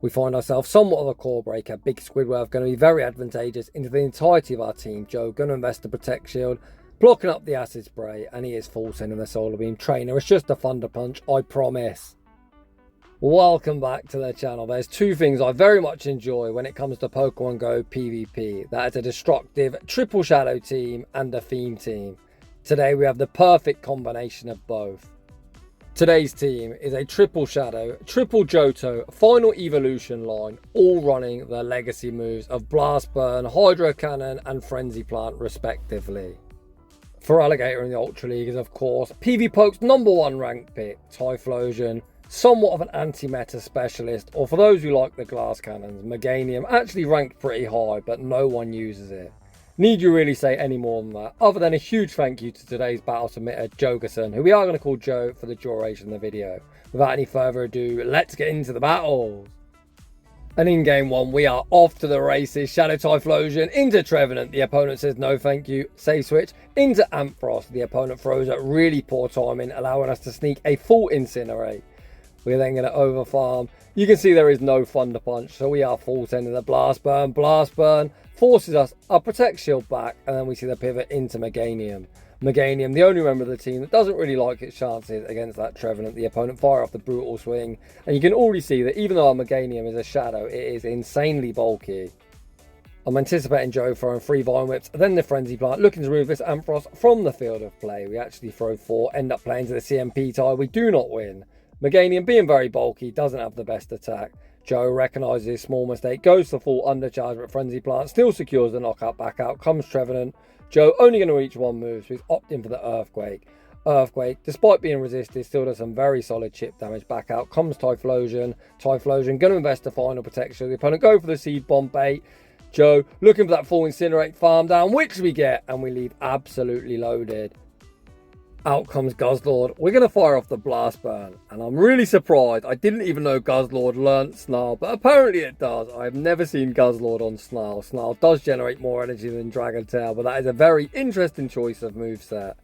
We find ourselves somewhat of a core breaker. Big Squidward going to be very advantageous into the entirety of our team. Joe going to invest the Protect Shield, blocking up the Acid Spray, and he is full sending the Solar Beam. Trainer, it's just a Thunder Punch, I promise. Welcome back to the channel. There's two things I very much enjoy when it comes to Pokemon Go PvP. That is a destructive triple shadow team and a theme team. Today we have the perfect combination of both. Today's team is a triple shadow, triple Johto, final evolution line, all running the legacy moves of Blast Burn, Hydro Cannon and Frenzy Plant respectively. Feraligatr in the Ultra League is of course pvpokes #1 ranked pick, Typhlosion, somewhat of an anti-meta specialist, or for those who like the glass cannons, Meganium actually ranked pretty high but no one uses it. Need you really say any more than that, other than a huge thank you to today's battle submitter, Jogerson, who we are going to call Joe for the duration of the video. Without any further ado, let's get into the battles. And in game one, we are off to the races. Shadow Typhlosion into Trevenant. The opponent says no thank you. Save switch into Ampharos. The opponent throws at really poor timing, allowing us to sneak a full Incinerate. We're then going to overfarm. You can see there is no Thunder Punch, so we are full sending the Blast Burn. Blast Burn forces us our Protect Shield back, and then we see the pivot into Meganium. Meganium, the only member of the team that doesn't really like its chances against that Trevenant. The opponent fire off the Brutal Swing, and you can already see that even though our Meganium is a shadow, it is insanely bulky. I'm anticipating Joe throwing 3 Vine Whips, then the Frenzy Plant, looking to remove this Ampharos from the field of play. We actually throw 4, end up playing to the CMP tie. We do not win. Meganium, being very bulky, doesn't have the best attack. Joe recognises his small mistake, goes for full undercharge, but Frenzy Plant still secures the knockout back out. Comes Trevenant. Joe only going to reach 1 move, so he's opting for the Earthquake. Earthquake, despite being resisted, still does some very solid chip damage back out. Comes Typhlosion. Typhlosion going to invest the final protection. The opponent go for the Seed Bomb bait. Joe looking for that full Incinerate farm down, which we get, and we leave absolutely loaded. Out comes Guzzlord. We're going to fire off the Blast Burn, and I'm really surprised. I didn't even know Guzzlord learnt Snarl, but apparently it does. I've never seen Guzzlord on Snarl. Snarl does generate more energy than Dragon Tail, but that is a very interesting choice of moveset.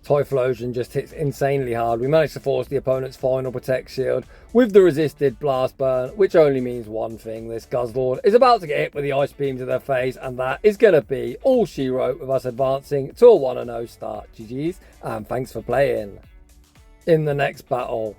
Typhlosion just hits insanely hard. We managed to force the opponent's final Protect Shield with the resisted Blast Burn, which only means one thing. This Guzzlord is about to get hit with the Ice Beam to their face, and that is going to be all she wrote, with us advancing to a 1-0 start. GG's, and thanks for playing. In the next battle,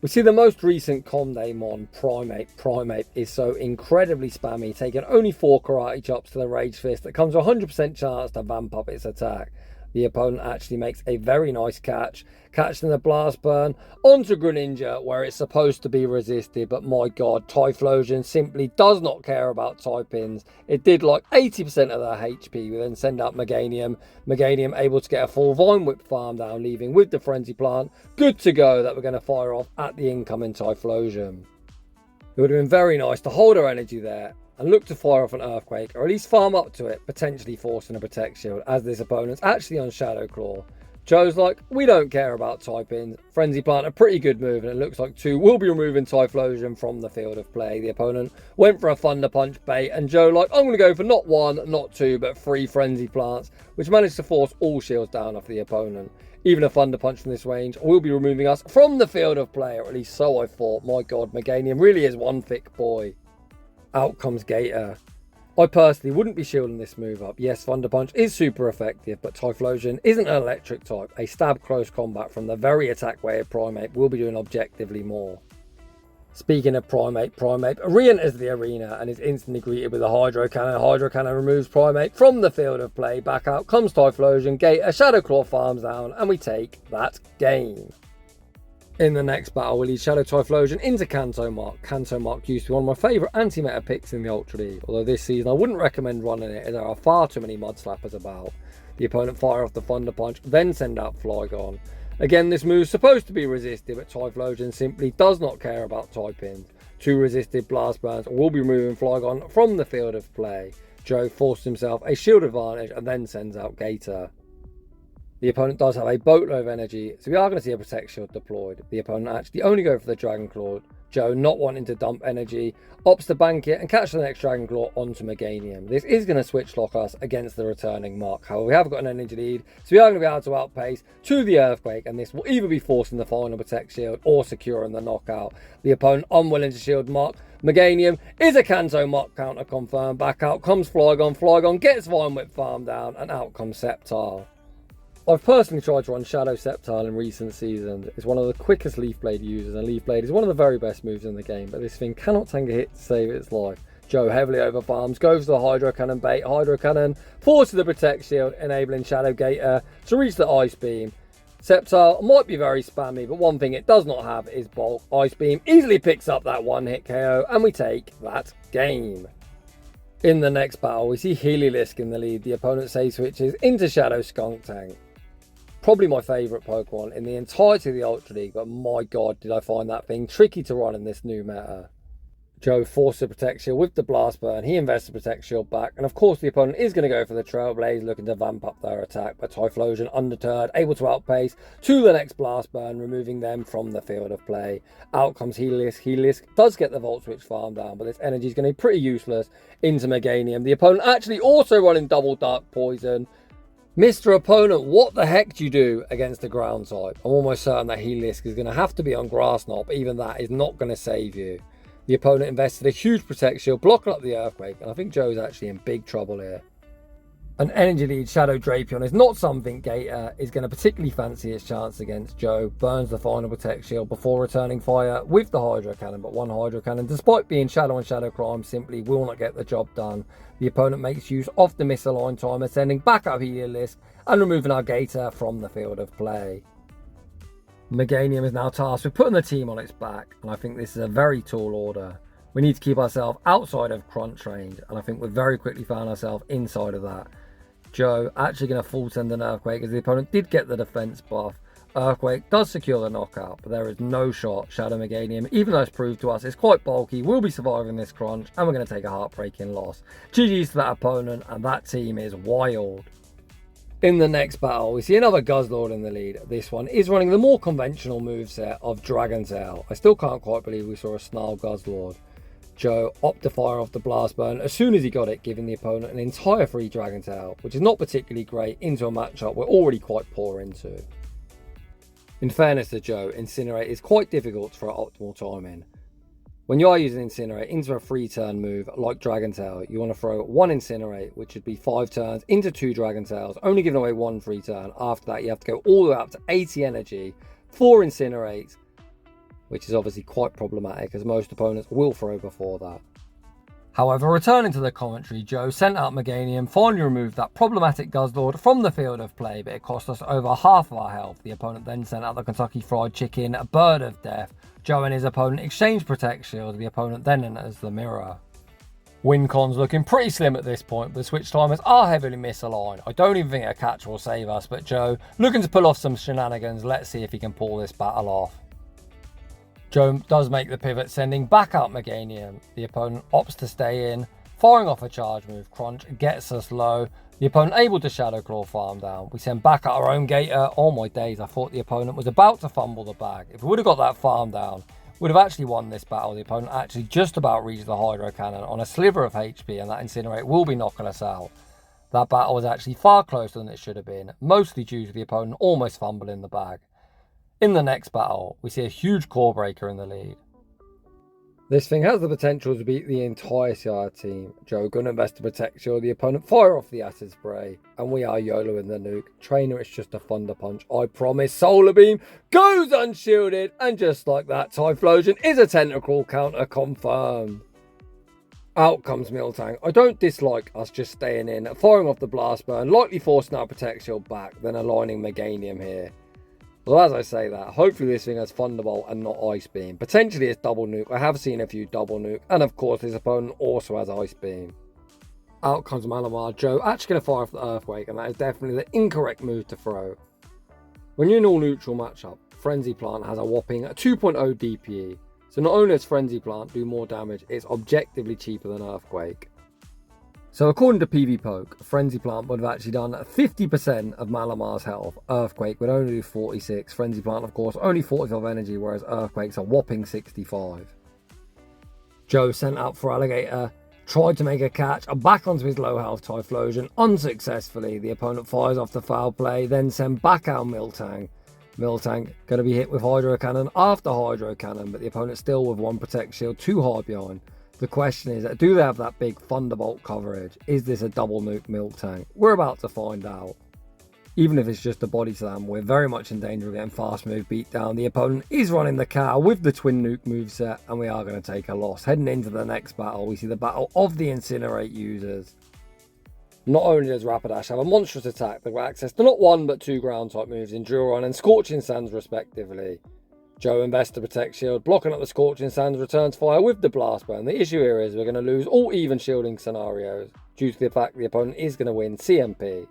we see the most recent Condamon, Primate. Primate is so incredibly spammy, taking only 4 Karate Chops to the Rage Fist that comes with a 100% chance to vamp up its attack. The opponent actually makes a very nice catch, catching the Blast Burn onto Greninja where it's supposed to be resisted, but my god, Typhlosion simply does not care about type-ins. It did like 80% of their HP. We then send out Meganium. Meganium able to get a full Vine Whip farm down, leaving with the Frenzy Plant good to go that we're going to fire off at the incoming Typhlosion. It would have been very nice to hold our energy there and look to fire off an Earthquake, or at least farm up to it, potentially forcing a Protect Shield, as this opponent's actually on Shadow Claw. Joe's like, we don't care about type-ins. Frenzy Plant, a pretty good move, and it looks like 2 will be removing Typhlosion from the field of play. The opponent went for a Thunder Punch bait, and Joe like, I'm going to go for not 1, not 2, but 3 Frenzy Plants, which managed to force all shields down off the opponent. Even a Thunder Punch from this range will be removing us from the field of play, or at least so I thought. My god, Meganium really is one thick boy. Out comes Gator. I personally wouldn't be shielding this move up. Yes, Thunder Punch is super effective, but Typhlosion isn't an electric type. A stab close combat from the very attack weighted Primate will be doing objectively more. Speaking of Primate, re-enters the arena and is instantly greeted with a Hydro Cannon. Hydro Cannon removes Primate from the field of play. Back out comes Typhlosion. Gator, Shadow Claw farms down, and we take that game. In the next battle, we lead Shadow Typhlosion into Kanto Mark. Kanto Mark used to be one of my favourite anti-meta picks in the Ultra League, although this season I wouldn't recommend running it as there are far too many Mud Slappers about. The opponent fire off the Thunder Punch, then send out Flygon. Again, this move is supposed to be resisted, but Typhlosion simply does not care about type-ins. 2 resisted Blast Burns will be removing Flygon from the field of play. Joe forced himself a shield advantage and then sends out Gator. The opponent does have a boatload of energy, so we are going to see a Protect Shield deployed. The opponent actually only go for the Dragon Claw. Joe, not wanting to dump energy, opts to bank it and catch the next Dragon Claw onto Meganium. This is going to switch lock us against the returning Mark. However, we have got an energy lead, so we are going to be able to outpace to the Earthquake, and this will either be forcing the final Protect Shield or securing the knockout. The opponent unwilling to shield Mark, Meganium is a Kanto Mock counter confirmed. Back out comes Flygon. Flygon gets Vine Whip farm down, and out comes Sceptile. I've personally tried to run Shadow Sceptile in recent seasons. It's one of the quickest Leaf Blade users, and Leaf Blade is one of the very best moves in the game, but this thing cannot tank a hit to save its life. Joe heavily over farms, goes for the Hydro Cannon bait. Hydro Cannon forces the Protect Shield, enabling Shadowgator to reach the Ice Beam. Sceptile might be very spammy, but one thing it does not have is bulk. Ice Beam easily picks up that one-hit KO, and we take that game. In the next battle, we see Heliolisk in the lead. The opponent save switches into Shadow Skuntank. Probably my favourite Pokemon in the entirety of the Ultra League, but my god, did I find that thing tricky to run in this new meta. Joe forces the Protect Shield with the Blast Burn. He invests the Protect Shield back, and of course the opponent is going to go for the Trailblaze, looking to vamp up their attack, but Typhlosion, undeterred, able to outpace to the next Blast Burn, removing them from the field of play. Out comes Heliolisk. Heliolisk does get the Volt Switch farm down, but this energy is going to be pretty useless into Meganium. The opponent actually also running double Dark Poison. Mr. Opponent, what the heck do you do against a ground type? I'm almost certain that Heliolisk is going to have to be on Grass Knot, but even that is not going to save you. The opponent invested a huge Protect Shield, blocking up the Earthquake, and I think Joe's actually in big trouble here. An Energy Lead Shadow Drapion is not something Gator is going to particularly fancy its chance against. Joe burns the final Protect Shield before returning fire with the Hydro Cannon, but one Hydro Cannon, despite being Shadow and Shadow Crime, simply will not get the job done. The opponent makes use of the misaligned timer, sending back up Heliolisk and removing our Gator from the field of play. Meganium is now tasked with putting the team on its back, and I think this is a very tall order. We need to keep ourselves outside of crunch range, and I think we've very quickly found ourselves inside of that. Joe actually going to full send an Earthquake, as the opponent did get the defense buff. Earthquake does secure the knockout, but there is no shot Shadow Meganium, even though it's proved to us it's quite bulky, will be surviving this crunch, and we're going to take a heartbreaking loss. GG's to that opponent, and that team is wild. In the next battle, we see another Guzzlord in the lead. This one is running the more conventional moveset of Dragon Tail. I still can't quite believe we saw a Snarl Guzzlord. Joe opted to fire off the Blast Burn as soon as he got it, giving the opponent an entire free Dragon Tail, which is not particularly great into a matchup we're already quite poor into. In fairness to Joe, Incinerate is quite difficult for optimal timing. When you are using Incinerate into a 3-turn move like Dragon Tail, you want to throw one Incinerate, which would be 5 turns, into 2 Dragon Tails, only giving away 1 free turn. After that, you have to go all the way up to 80 energy, 4 Incinerates, which is obviously quite problematic as most opponents will throw before that. However, returning to the commentary, Joe sent out Meganium, finally removed that problematic Guzzlord from the field of play, but it cost us over half of our health. The opponent then sent out the Kentucky Fried Chicken, a Bird of Death. Joe and his opponent exchange Protect Shield. The opponent then enters the mirror. Win con's looking pretty slim at this point, but the switch timers are heavily misaligned. I don't even think a catch will save us, but Joe, looking to pull off some shenanigans, let's see if he can pull this battle off. Joe does make the pivot, sending back out Meganium. The opponent opts to stay in, firing off a charge move. Crunch gets us low. The opponent able to Shadow Claw farm down. We send back out our own Gator. Oh my days, I thought the opponent was about to fumble the bag. If we would have got that farm down, would have actually won this battle. The opponent actually just about reached the Hydro Cannon on a sliver of HP, and that Incinerate will be knocking us out. That battle was actually far closer than it should have been, mostly due to the opponent almost fumbling the bag. In the next battle, we see a huge Core Breaker in the lead. This thing has the potential to beat the entire CR team. Joe gonna invest to Protect Shield, the opponent fire off the Acid Spray, and we are YOLO in the nuke. Trainer, it's just a Thunder Punch, I promise. Solar Beam goes unshielded, and just like that, Typhlosion is a Tentacruel counter confirmed. Out comes Miltank. I don't dislike us just staying in, firing off the Blast Burn, likely forcing our Protect Shield back, then aligning Meganium here. Well, as I say that, hopefully this thing has Thunderbolt and not Ice Beam. Potentially it's Double Nuke. I have seen a few Double Nuke. And of course, his opponent also has Ice Beam. Out comes Malamar. Joe actually going to fire off the Earthquake, and that is definitely the incorrect move to throw. When you're in all neutral matchup, Frenzy Plant has a whopping 2.0 DPE. So not only does Frenzy Plant do more damage, it's objectively cheaper than Earthquake. So according to pvpokes, Frenzy Plant would have actually done 50% of Malamar's health. Earthquake would only do 46. Frenzy Plant, of course, only 45 energy, whereas Earthquake's a whopping 65. Joe sent out Feraligatr, tried to make a catch, and back onto his low health Typhlosion, unsuccessfully. The opponent fires off the foul play, then send back out Miltank. Miltank going to be hit with Hydro Cannon after Hydro Cannon, but the opponent still with 1 Protect Shield too hard behind. The question is, do they have that big Thunderbolt coverage? Is this a double nuke milk tank? We're about to find out. Even if it's just a body slam, we're very much in danger of getting fast move beat down. The opponent is running the cow with the twin nuke moveset, and we are going to take a loss. Heading into the next battle, we see the battle of the incinerate users. Not only does Rapidash have a monstrous attack that got access to not one but two ground type moves, Enduron and Scorching Sands respectively. Joe invests to protect shield, blocking up the Scorching Sands, returns fire with the blast burn. The issue here is we're going to lose all even shielding scenarios due to the fact the opponent is going to win CMP.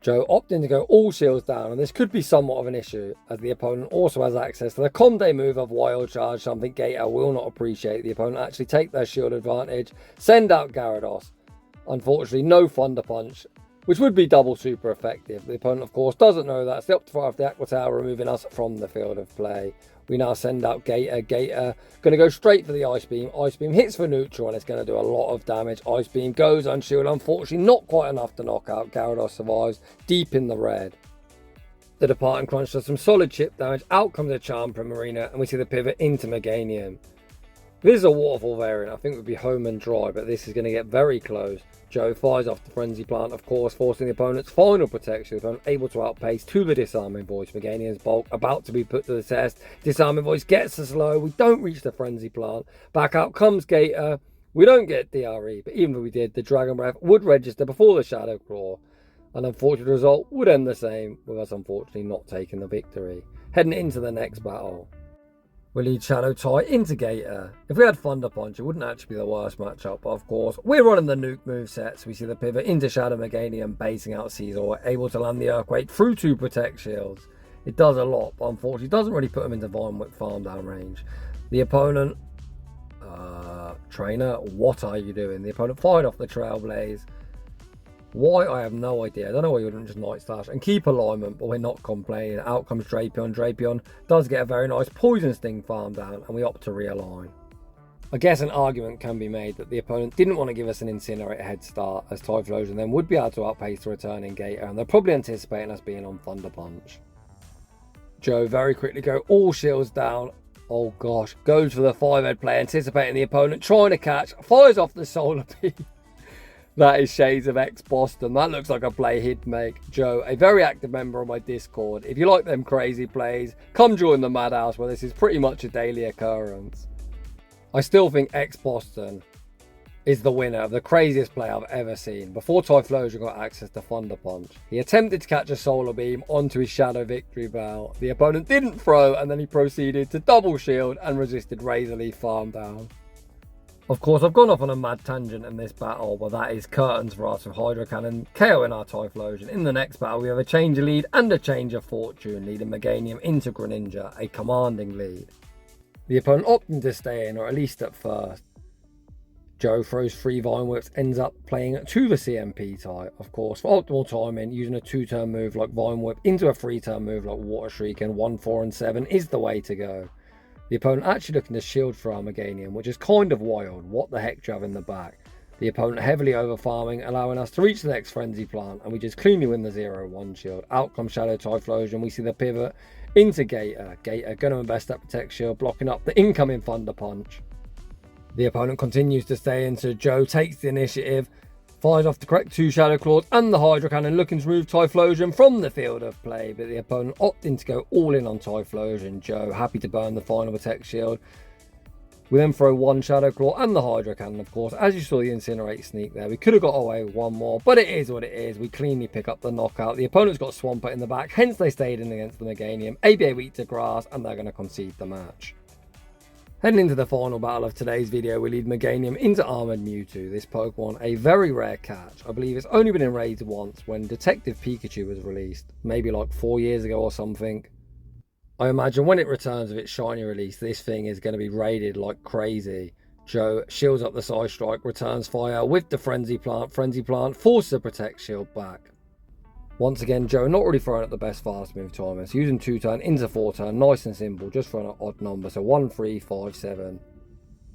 Joe opting to go all shields down, and this could be somewhat of an issue as the opponent also has access to the Conde move of Wild Charge, something Gator will not appreciate. The opponent actually take their shield advantage, send out Gyarados. Unfortunately, no Thunder Punch, which would be double super effective. The opponent, of course, doesn't know that. It's the up to 5 the Aqua Tower, removing us from the field of play. We now send out Gator. Gator going to go straight for the Ice Beam. Ice Beam hits for neutral and it's going to do a lot of damage. Ice Beam goes unshielded. Unfortunately, not quite enough to knock out. Gyarados survives deep in the red. The Departing Crunch does some solid chip damage. Out comes a Charm Primarina and we see the pivot into Meganium. This is a waterfall variant. I think it would be home and dry, but this is going to get very close. Joe fires off the Frenzy Plant, of course, forcing the opponent's final protection. The opponent able to outpace to the Disarming Voice. Meganium's bulk about to be put to the test. Disarming Voice gets the slow. We don't reach the Frenzy Plant. Back out comes Gator. We don't get DRE, but even if we did, the Dragon Breath would register before the Shadow Claw. An unfortunate result would end the same, with us unfortunately not taking the victory. Heading into the next battle. We lead Shadow Tie into Gator. If we had Thunder Punch, it wouldn't actually be the worst matchup, but of course, we're running the nuke moveset, so we see the pivot into Shadow Meganium, basing out Caesar, able to land the Earthquake through 2 Protect Shields. It does a lot, but unfortunately doesn't really put him into Vine Whip farm down range. The opponent, trainer, what are you doing? The opponent fired off the Trailblaze. Why? I have no idea. I don't know why you wouldn't just Night Slash and keep alignment, but we're not complaining. Out comes Drapion. Drapion does get a very nice Poison Sting farm down, and we opt to realign. I guess an argument can be made that the opponent didn't want to give us an Incinerate head start, as Typhlosion then would be able to outpace the returning Gator, and they're probably anticipating us being on Thunder Punch. Joe very quickly go all shields down. Oh gosh, goes for the 5-head play, anticipating the opponent, trying to catch, fires off the Solar Beam. That is Shades of X Boston. That looks like a play he'd make. Joe, a very active member on my Discord. If you like them crazy plays, come join the Madhouse where this is pretty much a daily occurrence. I still think X Boston is the winner of the craziest play I've ever seen. Before Typhlosion got access to Thunder Punch, he attempted to catch a Solar Beam onto his Shadow Victory Bell. The opponent didn't throw, and then he proceeded to double shield and resisted Razor Leaf farm down. Of course, I've gone off on a mad tangent in this battle, but that is curtains for us with Hydro Cannon KOing our Typhlosion. In the next battle, we have a change of lead and a change of fortune, leading Meganium into Greninja, a commanding lead. The opponent opting to stay in, or at least at first. Joe throws 3 Vine Whips, ends up playing to the CMP type. Of course, for optimal timing, using a 2-turn move like Vine Whip into a 3-turn move like Water Shriek, and 1, 4, and 7 is the way to go. The opponent actually looking to shield for our Meganium, which is kind of wild. What the heck do you have in the back? The opponent heavily over farming, allowing us to reach the next Frenzy Plant, and we just cleanly win the 0-1 shield. Out comes Shadow Typhlosion. We see the pivot into Gator. Gator going to invest that Protect Shield, blocking up the incoming Thunder Punch. The opponent continues to stay in, so Joe takes the initiative, fires off the correct 2 Shadow Claws and the Hydro Cannon, looking to move Typhlosion from the field of play, but the opponent opting to go all in on Typhlosion. Joe happy to burn the final Protect Shield. We then throw 1 Shadow Claw and the Hydro Cannon, of course. As you saw the Incinerate sneak there, we could have got away with 1 more, but it is what it is. We cleanly pick up the knockout. The opponent's got Swampert in the back, hence they stayed in against the Meganium. ABA weak to grass, and they're going to concede the match. Heading into the final battle of today's video, we lead Meganium into Armored Mewtwo. This Pokemon, a very rare catch. I believe it's only been in raids once when Detective Pikachu was released, maybe like 4 years ago or something. I imagine when it returns with its shiny release, this thing is going to be raided like crazy. Joe shields up the Side Strike, returns fire with the Frenzy Plant. Frenzy Plant forces the Protect Shield back. Once again, Joe not really throwing at the best fast move timers, using 2-turn into 4-turn, nice and simple, just throwing an odd number, so 1, 3, 5, 7.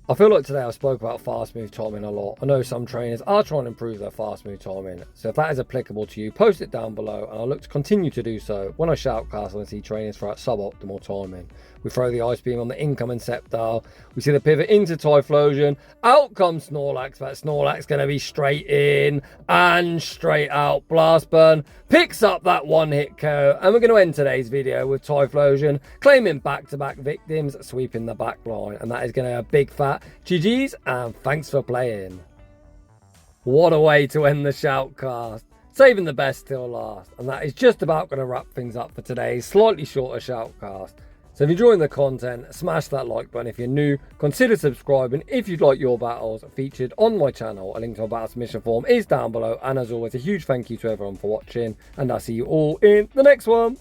I feel like today I spoke about fast move timing a lot. I know some trainers are trying to improve their fast move timing, so if that is applicable to you, post it down below and I'll look to continue to do so when I shoutcast and see trainers throughout suboptimal timing. We throw the ice beam on the incoming Sceptile, we see the pivot into Typhlosion, out comes Snorlax, but Snorlax going to be straight in and straight out. Blast Burn picks up that one hit KO, and we're going to end today's video with Typhlosion claiming back-to-back victims, sweeping the back line, and that is going to be a big fat GG's and thanks for playing. What a way to end the shoutcast. Saving the best till last, and that is just about going to wrap things up for today's slightly shorter shoutcast. So if you're enjoying the content, smash that like button. If you're new, consider subscribing if you'd like your battles featured on my channel. A link to my battle submission form is down below, and as always, a huge thank you to everyone for watching, and I'll see you all in the next one.